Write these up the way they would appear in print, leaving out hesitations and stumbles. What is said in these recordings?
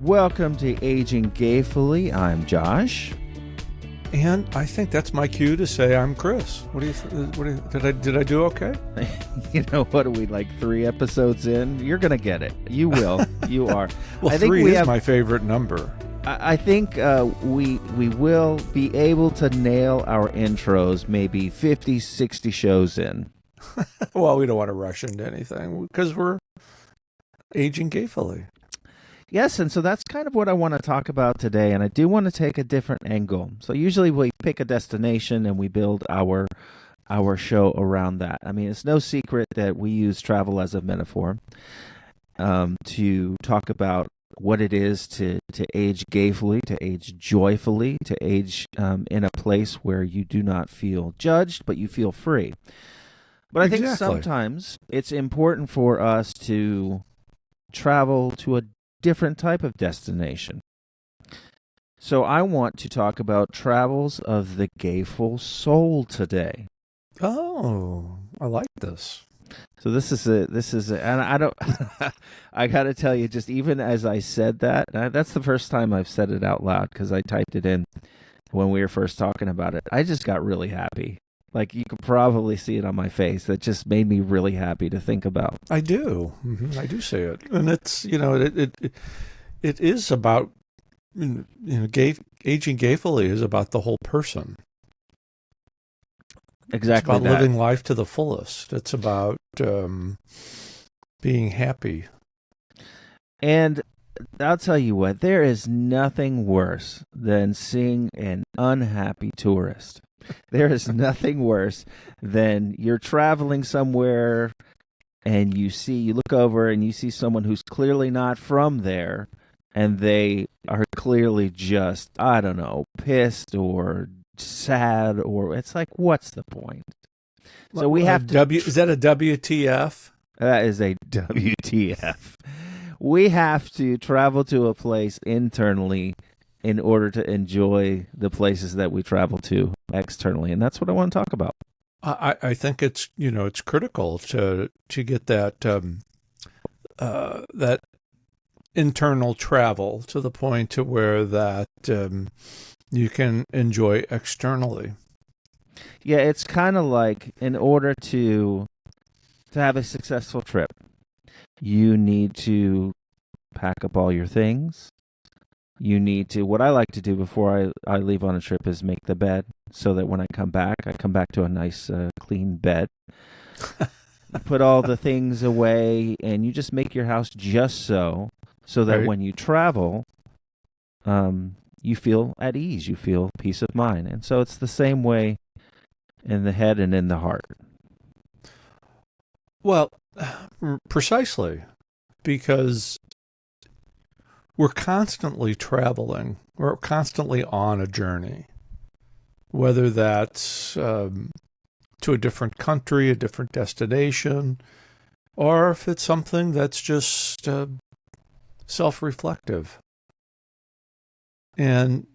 Welcome to Aging Gayfully. I'm Josh. And I think that's my cue to say I'm Chris. Did I do okay? You know, what are we, like 3 episodes in? You're going to get it. You will. You are. Well, I think 3 is my favorite number. I think we will be able to nail our intros maybe 50, 60 shows in. Well, we don't want to rush into anything because we're aging gayfully. Yes, and so that's kind of what I want to talk about today, and I do want to take a different angle. So usually we pick a destination and we build our show around that. I mean, it's no secret that we use travel as a metaphor to talk about what it is to age gayfully, to age joyfully, to age in a place where you do not feel judged, but you feel free. But I think sometimes it's important for us to travel to a different type of destination. So I want to talk about travels of the Gayful Soul today. Oh, I like this. So this is and I don't, I got to tell you, just even as I said that, that's the first time I've said it out loud because I typed it in when we were first talking about it. I just got really happy. Like, you could probably see it on my face. That just made me really happy to think about. I do. Mm-hmm. I do see it. And it's, it is about, aging gayfully is about the whole person. Exactly. It's about living life to the fullest. It's about being happy. And I'll tell you what, there is nothing worse than seeing an unhappy tourist. There is nothing worse than you're traveling somewhere and you look over and you see someone who's clearly not from there, and they are clearly just, I don't know, pissed or sad, or it's like, what's the point? So we have to... Is that a WTF? That is a WTF. We have to travel to a place internally in order to enjoy the places that we travel to externally. And that's what I want to talk about. I think it's critical to get that that internal travel to the point to where that you can enjoy externally. Yeah, it's kind of like, in order to have a successful trip, you need to pack up all your things. You need to, what I like to do before I leave on a trip is make the bed so that when I come back to a nice clean bed. You put all the things away and you just make your house just so that right. When you travel, you feel at ease, you feel peace of mind. And so it's the same way in the head and in the heart. Well, precisely, because we're constantly traveling. We're constantly on a journey, whether that's to a different country, a different destination, or if it's something that's just self-reflective. And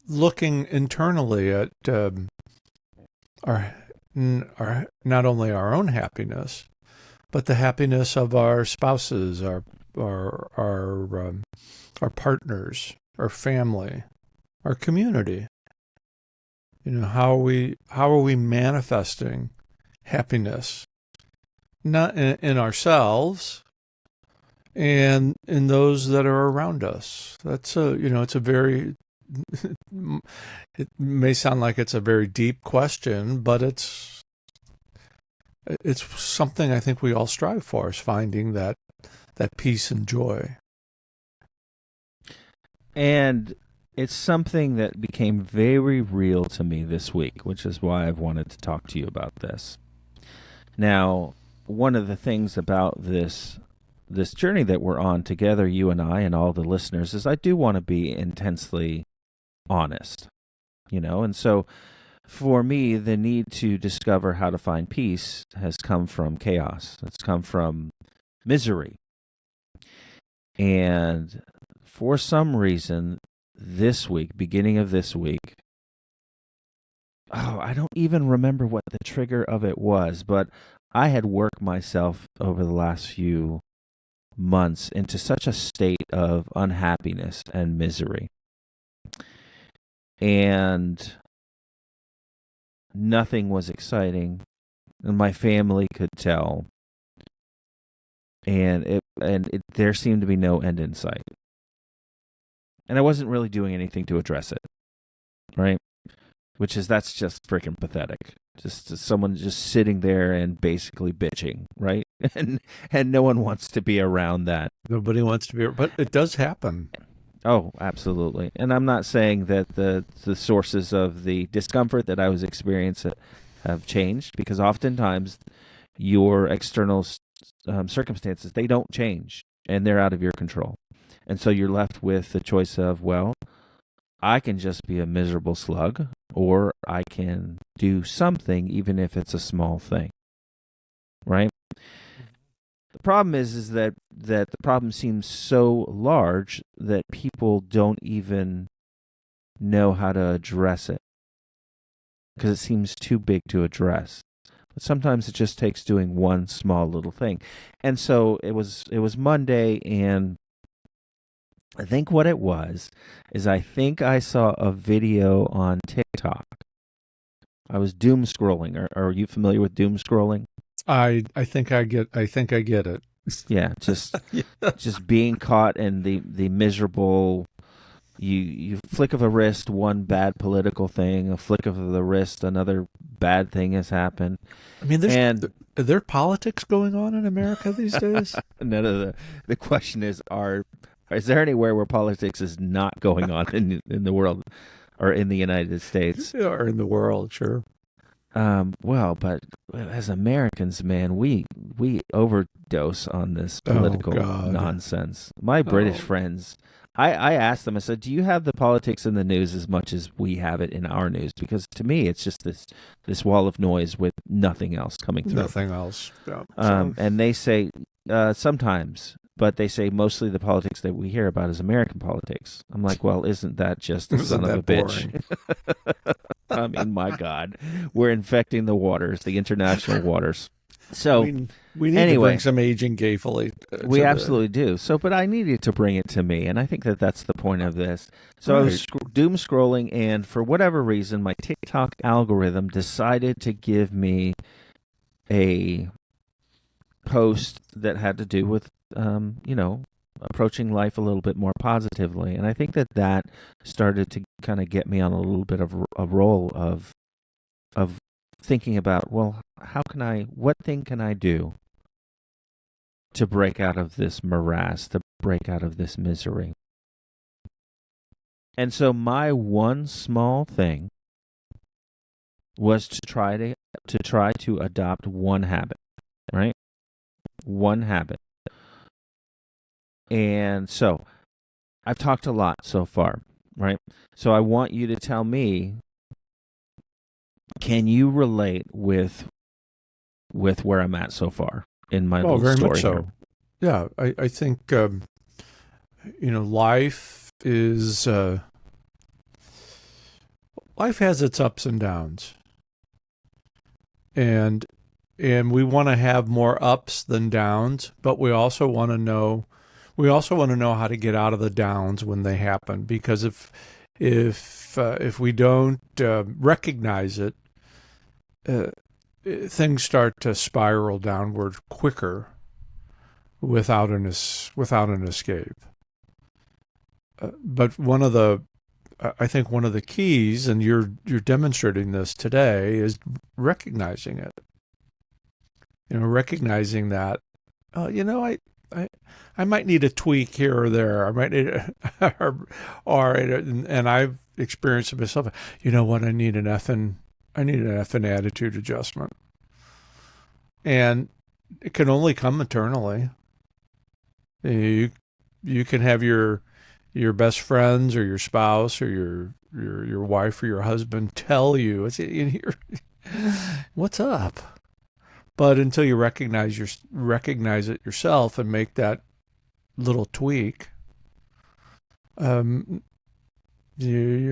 looking internally at our not only our own happiness, but the happiness of our spouses, our partners, our family, our community. How are we manifesting happiness, not in ourselves and in those that are around us? That's it's a very, it may sound like it's a very deep question, but it's something I think we all strive for, is finding that peace and joy. And it's something that became very real to me this week, which is why I've wanted to talk to you about this. Now, one of the things about this journey that we're on together, you and I and all the listeners, is I do want to be intensely honest, and so for me, the need to discover how to find peace has come from chaos. It's come from misery. And for some reason, this week, beginning of this week, I don't even remember what the trigger of it was, but I had worked myself over the last few months into such a state of unhappiness and misery. And nothing was exciting, and my family could tell. And there seemed to be no end in sight. And I wasn't really doing anything to address it, right? That's just freaking pathetic. Just someone just sitting there and basically bitching, right? And no one wants to be around that. Nobody wants to be, but it does happen. Oh, absolutely. And I'm not saying that the sources of the discomfort that I was experiencing have changed, because oftentimes your external circumstances, they don't change, and they're out of your control. And so you're left with the choice of, well, I can just be a miserable slug, or I can do something, even if it's a small thing, right? The problem is that the problem seems so large that people don't even know how to address it, because it seems too big to address. But sometimes it just takes doing one small little thing. And so it was Monday, and I think what it was is I think I saw a video on TikTok. I was doom scrolling. Are you familiar with doom scrolling? I think I get it. Yeah, just being caught in the miserable. You flick of a wrist, one bad political thing. A flick of the wrist, another bad thing has happened. I mean, are there politics going on in America these days? None of the question is there anywhere where politics is not going on in the world, or in the United States, or in the world? Sure. Well, but as Americans, man, we overdose on this political nonsense. My British friends, I asked them, I said, do you have the politics in the news as much as we have it in our news? Because to me, it's just this wall of noise with nothing else coming through. Nothing else. Yeah. And they say, sometimes, but they say mostly the politics that we hear about is American politics. I'm like, well, isn't that just the son of a bitch? I mean, my God, we're infecting the waters, the international waters. So we need to bring some aging gayfully. We absolutely do. So, but I needed to bring it to me, and I think that's the point of this. So I was doom scrolling, and for whatever reason, my TikTok algorithm decided to give me a post that had to do with, approaching life a little bit more positively. And I think that started to kind of get me on a little bit of a roll of thinking about, well, what thing can I do to break out of this morass, to break out of this misery? And so my one small thing was to try to adopt one habit, right? One habit. And so I've talked a lot so far, right? So I want you to tell me, can you relate with where I'm at so far in my little very story much so. here? Yeah, I think life is life has its ups and downs, and we want to have more ups than downs, but we also want to know how to get out of the downs when they happen, because if we don't recognize it, things start to spiral downward quicker without an escape. But I think one of the keys, and you're demonstrating this today, is recognizing it. Recognizing that, I might need a tweak here or there. I might need and I've experienced it myself. You know what? I need an effing attitude adjustment, and it can only come internally. You can have your best friends or your spouse or your wife or your husband tell you, what's up? But until you recognize it yourself and make that little tweak, you're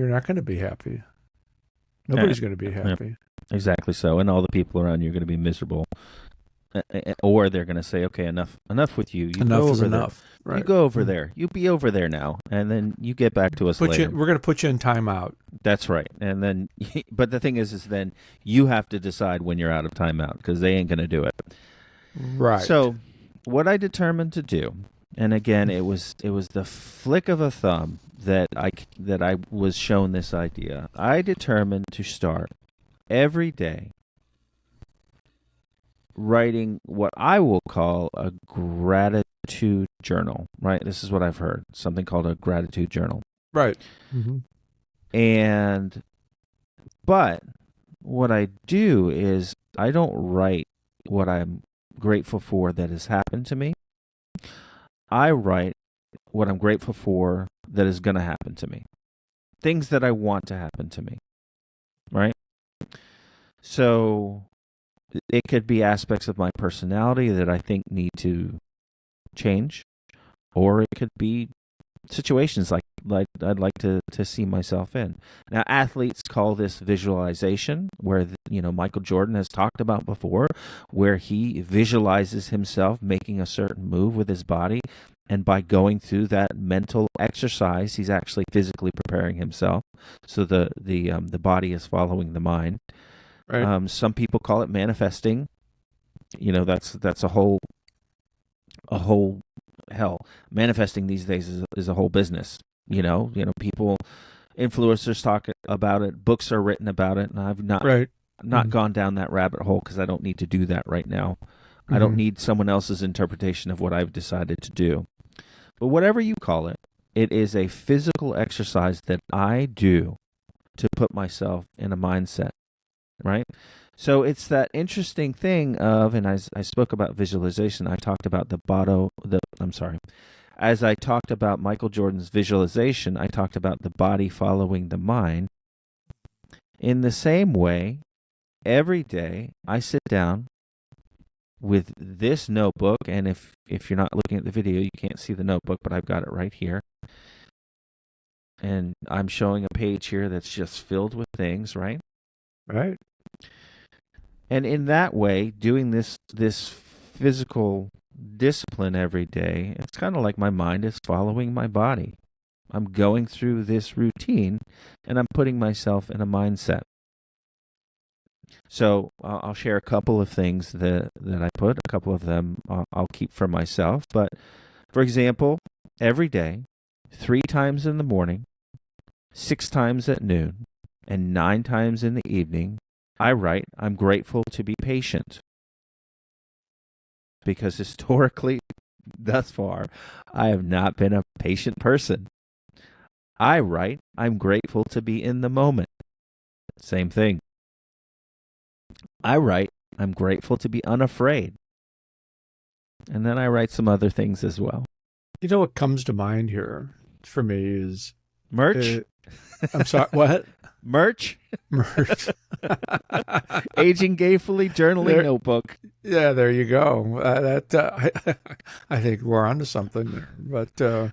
not going to be happy. Nobody's going to be happy. Yeah, exactly so. And all the people around you are going to be miserable or they're going to say, okay, enough with you. You Enough go is over there. enough. Right. You go over there. You be over there now, and then you get back to us later. We're going to put you in timeout. That's right. And then, but the thing is then you have to decide when you're out of timeout because they ain't going to do it. Right. So, what I determined to do, and again, it was the flick of a thumb that I was shown this idea. I determined to start every day writing what I will call a gratitude journal, right? This is what I've heard, something called a gratitude journal. Right. Mm-hmm. But what I do is I don't write what I'm grateful for that has happened to me. I write what I'm grateful for that is going to happen to me. Things that I want to happen to me, right? So it could be aspects of my personality that I think need to change, or it could be situations like I'd like to see myself in. Now, athletes call this visualization, where Michael Jordan has talked about before, where he visualizes himself making a certain move with his body, and by going through that mental exercise, he's actually physically preparing himself. So the body is following the mind. Right. Some people call it manifesting. That's a whole hell. Manifesting these days is a whole business. People, influencers talk about it. Books are written about it, and I've not gone down that rabbit hole because I don't need to do that right now. Mm-hmm. I don't need someone else's interpretation of what I've decided to do. But whatever you call it, it is a physical exercise that I do to put myself in a mindset. Right? So it's that interesting thing of, and I spoke about visualization. I talked about as I talked about Michael Jordan's visualization, I talked about the body following the mind. In the same way, every day I sit down with this notebook, and if you're not looking at the video, you can't see the notebook, but I've got it right here. And I'm showing a page here that's just filled with things, right? Right. And in that way, doing this physical discipline every day, it's kind of like my mind is following my body. I'm going through this routine, and I'm putting myself in a mindset. So I'll share a couple of things that I put. A couple of them I'll keep for myself. But, for example, every day, 3 times in the morning, 6 times at noon, and 9 times in the evening, I write, I'm grateful to be patient. Because historically, thus far, I have not been a patient person. I write, I'm grateful to be in the moment. Same thing. I write, I'm grateful to be unafraid. And then I write some other things as well. You know what comes to mind here for me is... merch? I'm sorry, what? Merch? Merch. AgingGayfully journaling notebook. Yeah, there you go. I think we're onto something there. But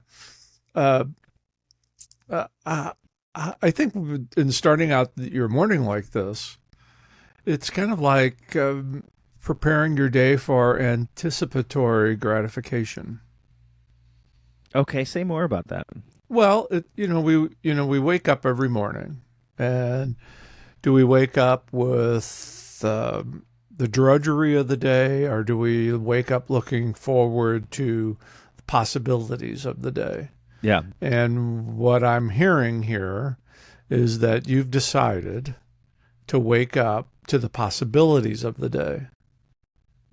I think in starting out your morning like this, it's kind of like preparing your day for anticipatory gratification. Okay, say more about that. Well, we wake up every morning, and do we wake up with the drudgery of the day, or do we wake up looking forward to the possibilities of the day? Yeah. And what I'm hearing here is that you've decided to wake up to the possibilities of the day,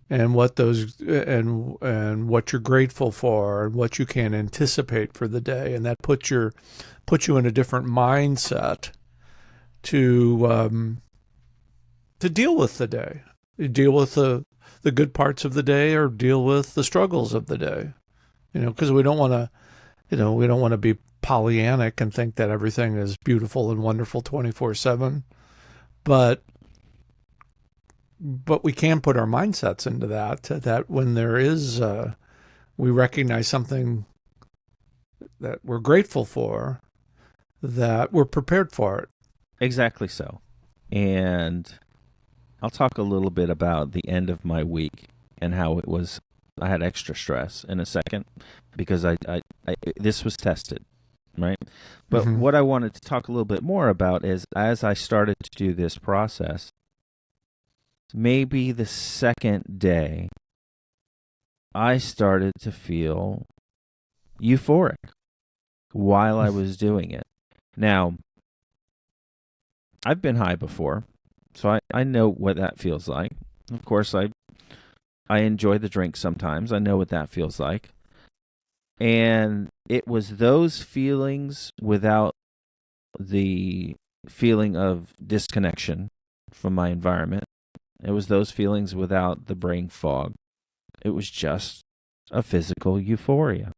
and what those and what you're grateful for, and what you can anticipate for the day, and that puts you in a different mindset to deal with the day. You deal with the good parts of the day, or deal with the struggles of the day. Because we don't want to be Pollyannic and think that everything is beautiful and wonderful 24/7, but we can put our mindsets into that when there is, we recognize something that we're grateful for, that we're prepared for it. Exactly so. And I'll talk a little bit about the end of my week and how it was. I had extra stress in a second because I this was tested, right? But Mm-hmm. what I wanted to talk a little bit more about is as I started to do this process, maybe the second day, I started to feel euphoric while I was doing it. Now, I've been high before, so I know what that feels like. Of course, I enjoy the drink sometimes. I know what that feels like. And it was those feelings without the feeling of disconnection from my environment. It was those feelings without the brain fog. It was just a physical euphoria.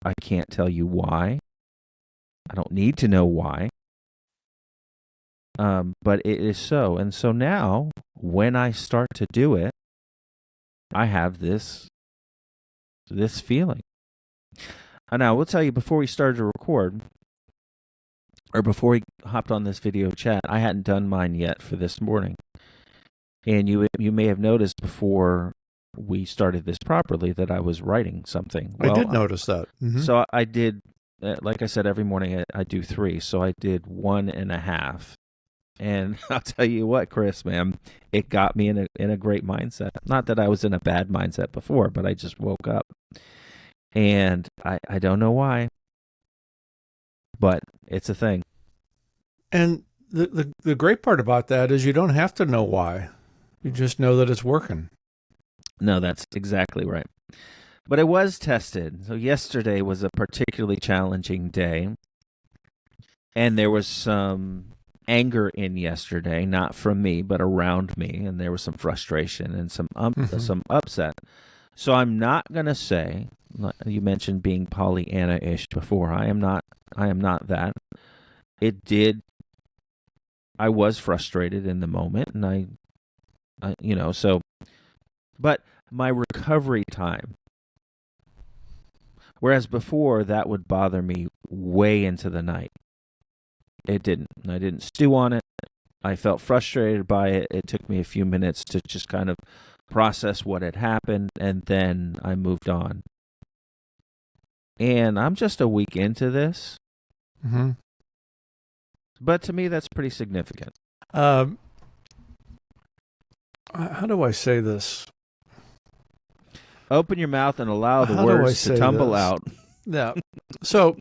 I can't tell you why. I don't need to know why. But it is so. And so now, when I start to do it, I have this feeling. And now, I will tell you, before we started to record, or before we hopped on this video chat, I hadn't done mine yet for this morning. And you may have noticed before we started this properly that I was writing something. I did notice that. Mm-hmm. So I did, like I said, every morning I do 3. So I did 1.5. And I'll tell you what, Chris, man, it got me in a great mindset. Not that I was in a bad mindset before, but I just woke up. And I don't know why, but it's a thing. And the great part about that is you don't have to know why. You just know that it's working. No, that's exactly right. But it was tested. So yesterday was a particularly challenging day. And there was some anger in yesterday, not from me, but around me. And there was some frustration and some upset. So I'm not going to say, you mentioned being Pollyanna-ish before. I am not that. I was frustrated in the moment, and but my recovery time, whereas before that would bother me way into the night, it didn't. I didn't stew on it. I felt frustrated by it. It took me a few minutes to just kind of process what had happened, and then I moved on. And I'm just a week into this. Mm-hmm. But to me, that's pretty significant. How do I say this? Open your mouth and allow the words to tumble out. Yeah. So,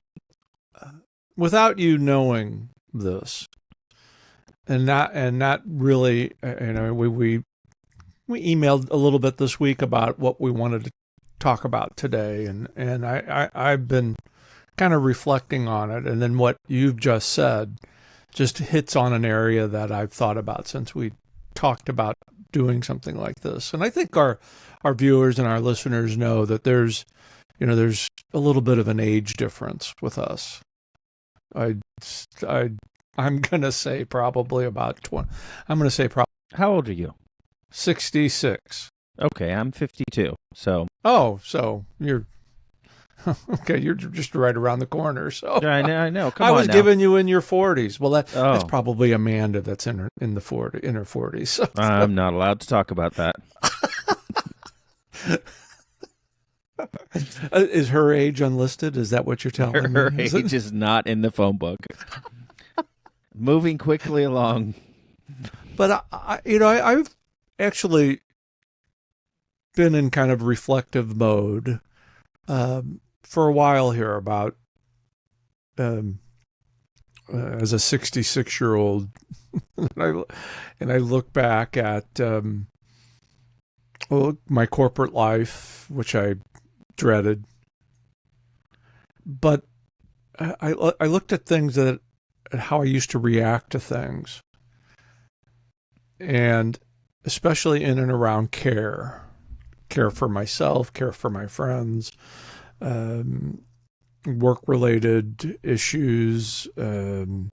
without you knowing this, and not really, we emailed a little bit this week about what we wanted to talk about today, and I've been kind of reflecting on it, and then what you've just said just hits on an area that I've thought about since we talked about doing something like this. And I think our viewers and our listeners know that there's a little bit of an age difference with us. I'm going to say probably about 20. I'm going to say probably. How old are you? 66. Okay, I'm 52. So. Oh, so you're okay. You're just right around the corner. So I know. Come on, I was now. giving you in your 40s. Well, that's probably Amanda. That's in her 40s. So. I'm not allowed to talk about that. Is her age unlisted? Is that what you're telling me? Her age is not in the phone book. Moving quickly along. But I've actually been in kind of reflective mode for a while here about as a 66-year-old, and I look back at my corporate life, which I dreaded, but I looked at things at how I used to react to things, and especially in and around care for myself, care for my friends, work-related issues, and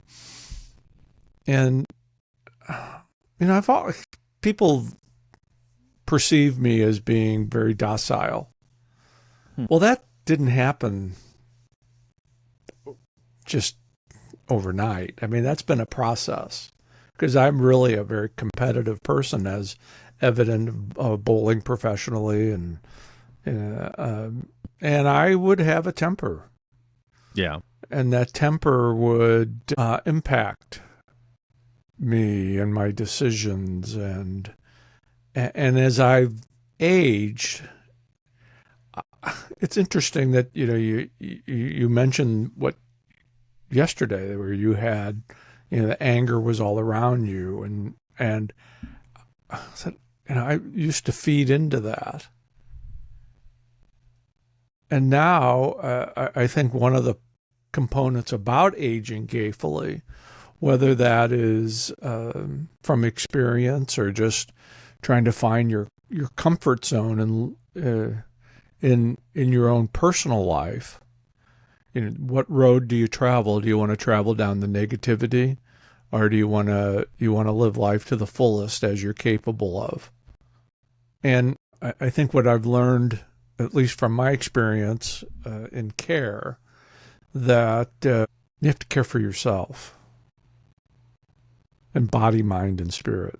people perceive me as being very docile. Well, that didn't happen just overnight. I mean, that's been a process, because I'm really a very competitive person, as evident bowling professionally, and I would have a temper. Yeah. And that temper would impact me and my decisions. And as I've aged, it's interesting that, you mentioned what yesterday, where you had, the anger was all around you. And I said, I used to feed into that. And now I think one of the components about aging gayfully, whether that is from experience or just trying to find your comfort zone in your own personal life. What road do you travel? Do you want to travel down the negativity, or do you want to live life to the fullest as you're capable of? And I think what I've learned, at least from my experience in care, that you have to care for yourself, in body, mind, and spirit,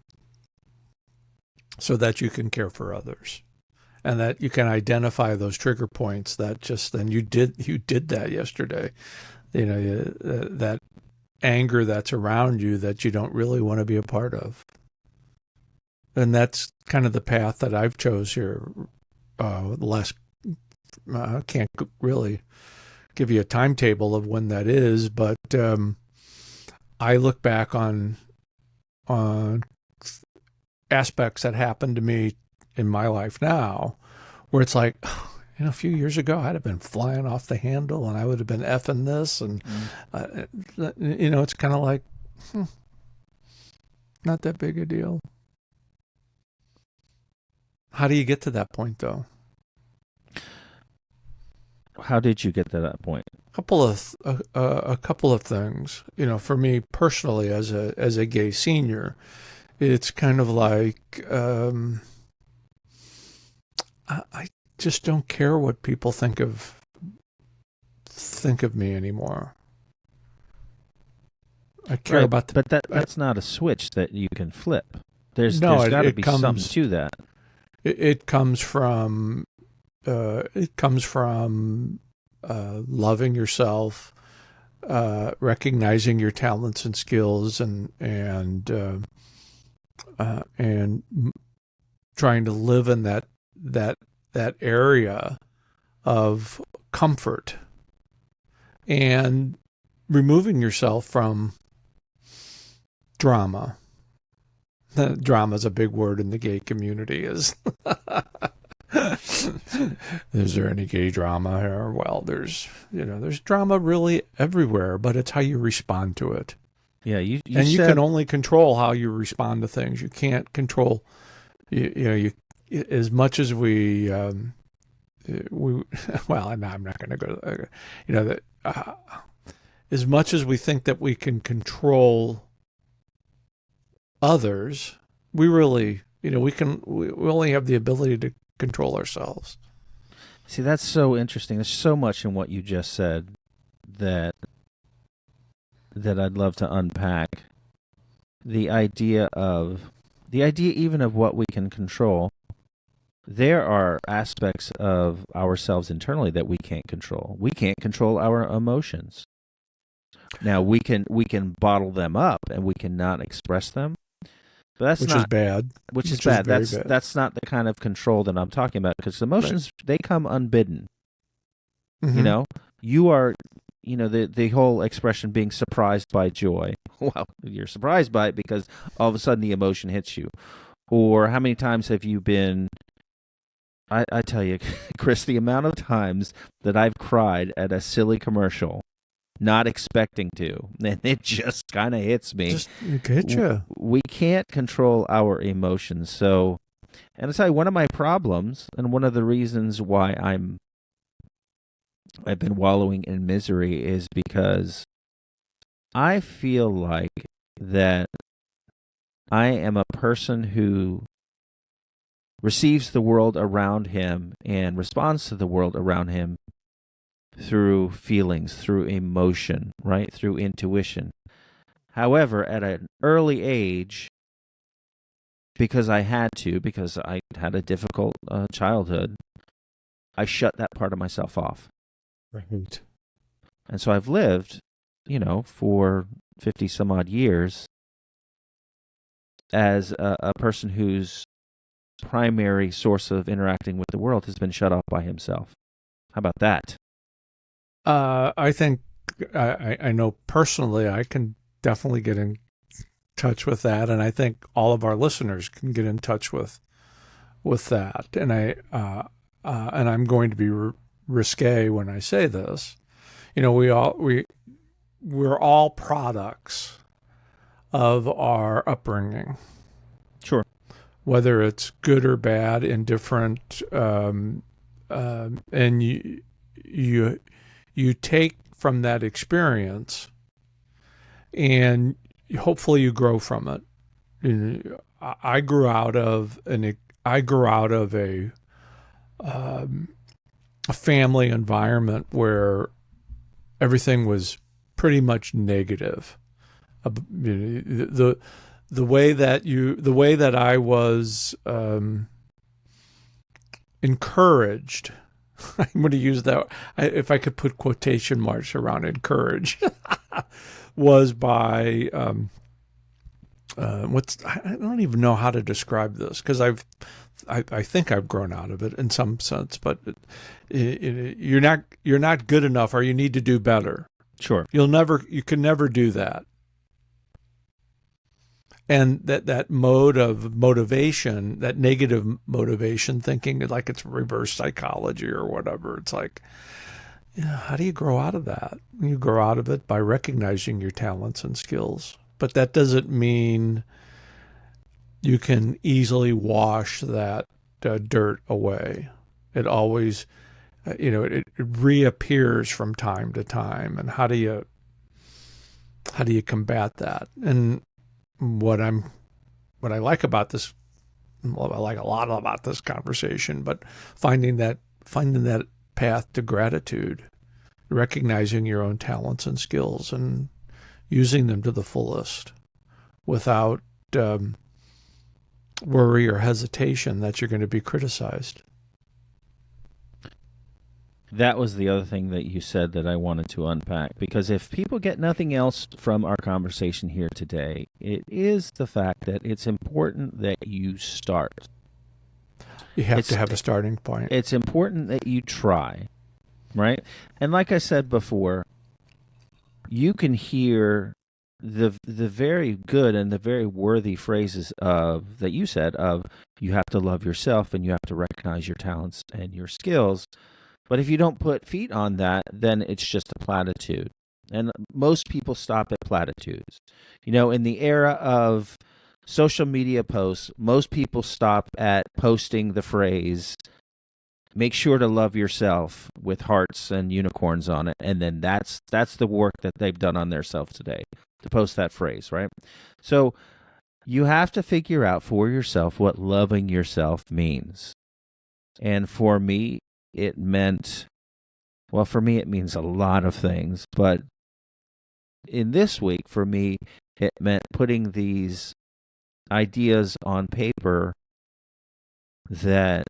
so that you can care for others, and that you can identify those trigger points that just then you did that yesterday. That anger that's around you that you don't really want to be a part of. And that's kind of the path that I've chose here. I can't really give you a timetable of when that is, but I look back on aspects that happened to me in my life now, where it's like, a few years ago, I'd have been flying off the handle, and I would have been effing this, and it's kind of like, not that big a deal. How do you get to that point, though? How did you get to that point? A couple of things. For me personally, as a gay senior, it's kind of like I just don't care what people think of me anymore. I care about but that's not a switch that you can flip. There's got to be something to that. It comes from loving yourself, recognizing your talents and skills, and trying to live in that area of comfort, and removing yourself from drama. Drama is a big word in the gay community. Is there any gay drama here? Well, there's drama really everywhere, but it's how you respond to it. Yeah, you can only control how you respond to things. You can't control, as much as we well, I'm not going to go, as much as we think that we can control others, we really, we only have the ability to control ourselves. See, that's so interesting. There's so much in what you just said that I'd love to unpack. The idea even of what we can control. There are aspects of ourselves internally that we can't control. We can't control our emotions. Now we can bottle them up and we cannot express them. But which is bad. Which is bad. That's not the kind of control that I'm talking about, because emotions, they come unbidden. Mm-hmm. You are, the whole expression being surprised by joy. Well, you're surprised by it because all of a sudden the emotion hits you. Or how many times have you been, I tell you, Chris, the amount of times that I've cried at a silly commercial, not expecting to, and it just kind of hits me. Just hit you. We can't control our emotions. So, and I'll tell you, one of my problems, and one of the reasons why I've been wallowing in misery, is because I feel like that I am a person who receives the world around him and responds to the world around him through feelings, through emotion, right? Through intuition. However, at an early age, because I had to, because I had a difficult childhood, I shut that part of myself off. Right. And so I've lived, for 50 some odd years as a person whose primary source of interacting with the world has been shut off by himself. How about that? I think I know personally I can definitely get in touch with that, and I think all of our listeners can get in touch with that. And and I'm going to be risque when I say this. We're all products of our upbringing. Sure. Whether it's good or bad, indifferent, and you take from that experience, and hopefully you grow from it. I grew out of a family environment where everything was pretty much negative. The way that I was encouraged. I'm going to use that if I could put quotation marks around encourage. Was by I don't even know how to describe this, because I think I've grown out of it in some sense, but you're not good enough, or you need to do better. Sure. You can never do that. And that mode of motivation, that negative motivation, thinking like it's reverse psychology or whatever, it's like, how do you grow out of that? You grow out of it by recognizing your talents and skills. But that doesn't mean you can easily wash that dirt away. It always, it reappears from time to time. And how do you combat that? And what I like about this, well, I like a lot about this conversation, but finding that path to gratitude, recognizing your own talents and skills and using them to the fullest without worry or hesitation that you're going to be criticized. That was the other thing that you said that I wanted to unpack, because if people get nothing else from our conversation here today, it is the fact that it's important that you start. You have to have a starting point. It's important that you try, right? And like I said before, you can hear the very good and the very worthy phrases that you said of you have to love yourself and you have to recognize your talents and your skills. But if you don't put feet on that, then it's just a platitude. And most people stop at platitudes. In the era of social media posts, most people stop at posting the phrase, make sure to love yourself, with hearts and unicorns on it. And then that's the work that they've done on their self today, to post that phrase, right? So you have to figure out for yourself what loving yourself means. And for me, it means a lot of things. But in this week, for me, it meant putting these ideas on paper that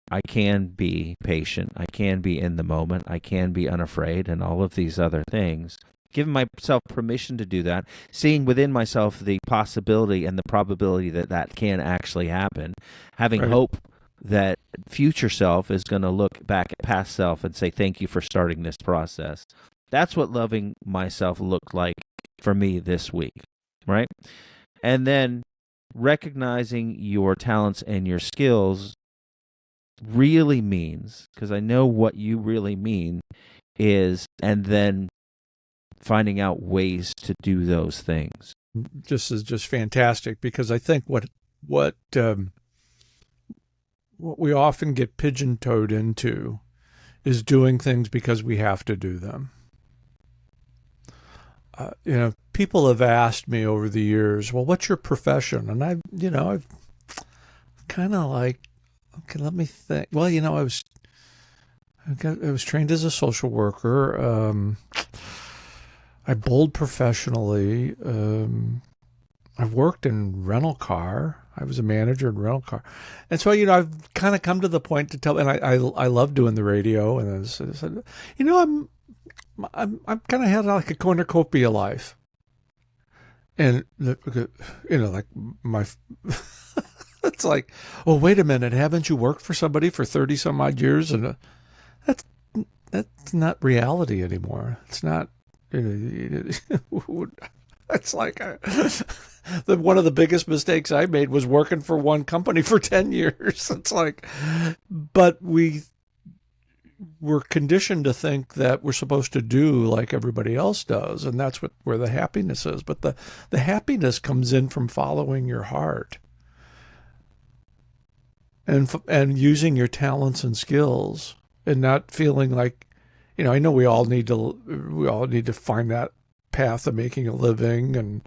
I can be patient, I can be in the moment, I can be unafraid, and all of these other things. Giving myself permission to do that, seeing within myself the possibility and the probability that can actually happen, having hope that future self is going to look back at past self and say, thank you for starting this process. That's what loving myself looked like for me this week, right? And then recognizing your talents and your skills really means, because I know what you really mean is, and then finding out ways to do those things. This is just fantastic, because I think what we often get pigeon-toed into is doing things because we have to do them. People have asked me over the years, well, what's your profession? And I've kind of like, okay, let me think. Well, I was trained as a social worker. I bowled professionally. I've worked in rental car. I was a manager in rental car. And so, I've kind of come to the point to tell, and I love doing the radio. And I said, I'm kind of had like a cornucopia life. And, like my, it's like, oh, wait a minute. Haven't you worked for somebody for 30 some odd years? And that's not reality anymore. It's not, it's like one of the biggest mistakes I made was working for one company for 10 years. It's like, but we're conditioned to think that we're supposed to do like everybody else does, and that's where the happiness is. But the happiness comes in from following your heart and using your talents and skills, and not feeling like, I know we all need to find that path of making a living, and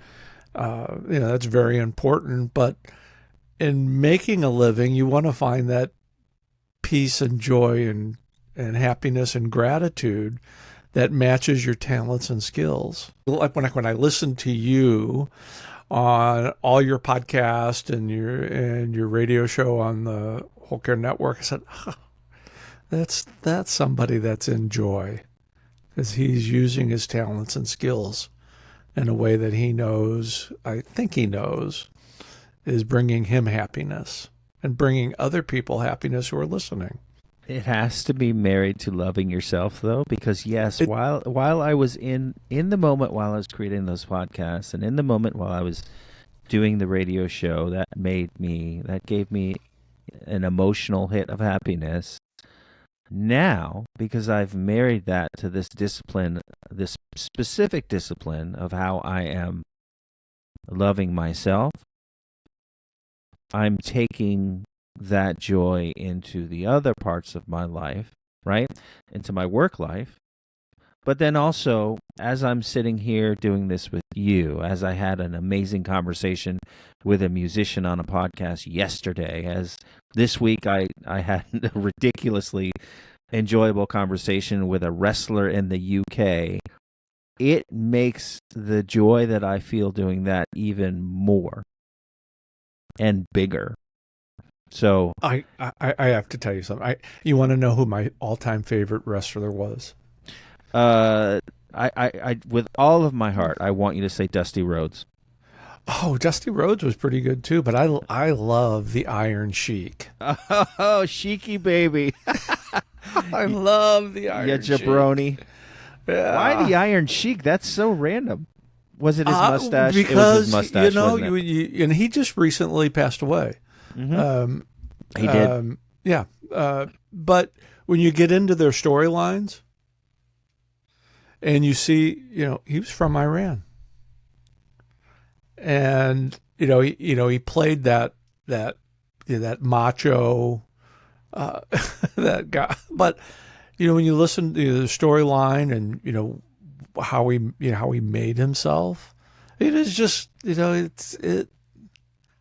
that's very important. But in making a living, you want to find that peace and joy and happiness and gratitude that matches your talents and skills. Like when I listen to you on all your podcast and your radio show on the Whole Care Network, I said, that's somebody that's in joy, because he's using his talents and skills in a way that he knows, I think he knows, is bringing him happiness and bringing other people happiness who are listening. It has to be married to loving yourself, though, because yes, while I was in the moment, while I was creating those podcasts, and in the moment while I was doing the radio show, that gave me an emotional hit of happiness. Now, because I've married that to this discipline, this specific discipline of how I am loving myself, I'm taking that joy into the other parts of my life, right? Into my work life. But then also, as I'm sitting here doing this with you, as I had an amazing conversation with a musician on a podcast yesterday, as this week I had a ridiculously enjoyable conversation with a wrestler in the UK, it makes the joy that I feel doing that even more and bigger. So I have to tell you something. You want to know who my all-time favorite wrestler was? I with all of my heart, I want you to say Dusty Rhodes. Oh, Dusty Rhodes was pretty good too, but I love the Iron Sheik. Oh, Sheiky baby. I love the Iron Sheik. Jabroni. Yeah. Why the Iron Sheik? That's so random. Was it his mustache? Because, it was his mustache, wasn't it? And he just recently passed away. Mm-hmm. He did. Yeah. But when you get into their storylines and you see, he was from Iran. And, he played that macho, that guy. But, when you listen to the storyline and, how he made himself, it is just,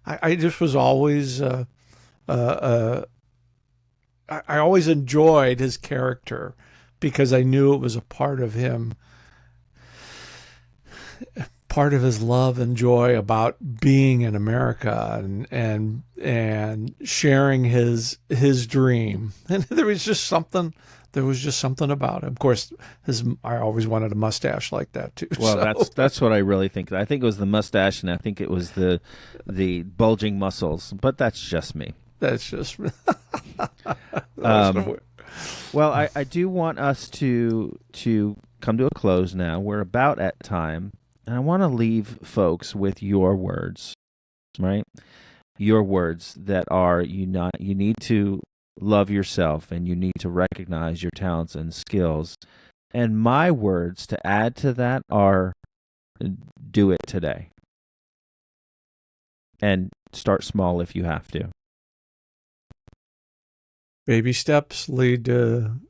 I just was always, I always enjoyed his character because I knew it was a part of him, part of his love and joy about being in America and sharing his dream. And there was just something about him. Of course, I always wanted a mustache like that too. Well, that's what I really think. I think it was the mustache, and I think it was the bulging muscles. But that's just me. That's just me. Well, I do want us to come to a close now. We're about at time, and I want to leave folks with your words, right? Your words that are you need to love yourself, and you need to recognize your talents and skills. And my words to add to that are do it today. And start small if you have to. Baby steps lead to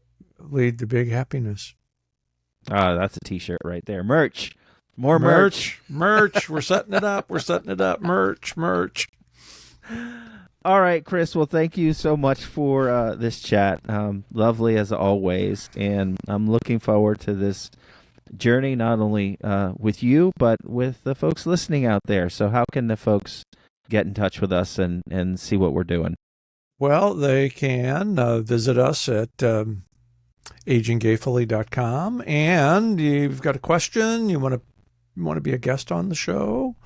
big happiness. That's a t-shirt right there. Merch. More merch. We're setting it up. Merch. All right, Chris. Well, thank you so much for this chat. Lovely as always. And I'm looking forward to this journey, not only with you, but with the folks listening out there. So how can the folks get in touch with us and see what we're doing? Well, they can visit us at AgingGayfully.com, and you've got a question, you want to be a guest on the show,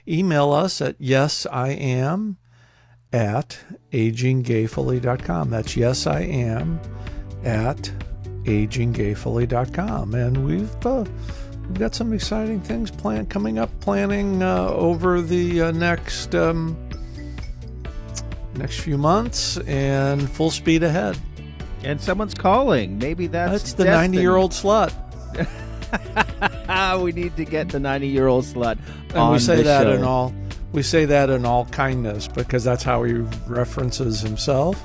email us at yesiam@AgingGayfully.com. That's yesiam@AgingGayfully.com. And we've got some exciting things planning over the next few months, and full speed ahead. And someone's calling. Maybe that's the 90-year-old slut. We need to get the 90-year-old slut and on we say the that show. We say that in all kindness, because that's how he references himself.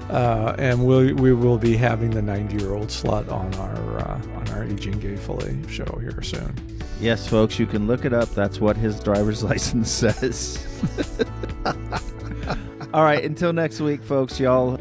And we will be having the 90-year-old slut on our Aging Gayfully show here soon. Yes, folks, you can look it up. That's what his driver's license says. All right, until next week, folks, y'all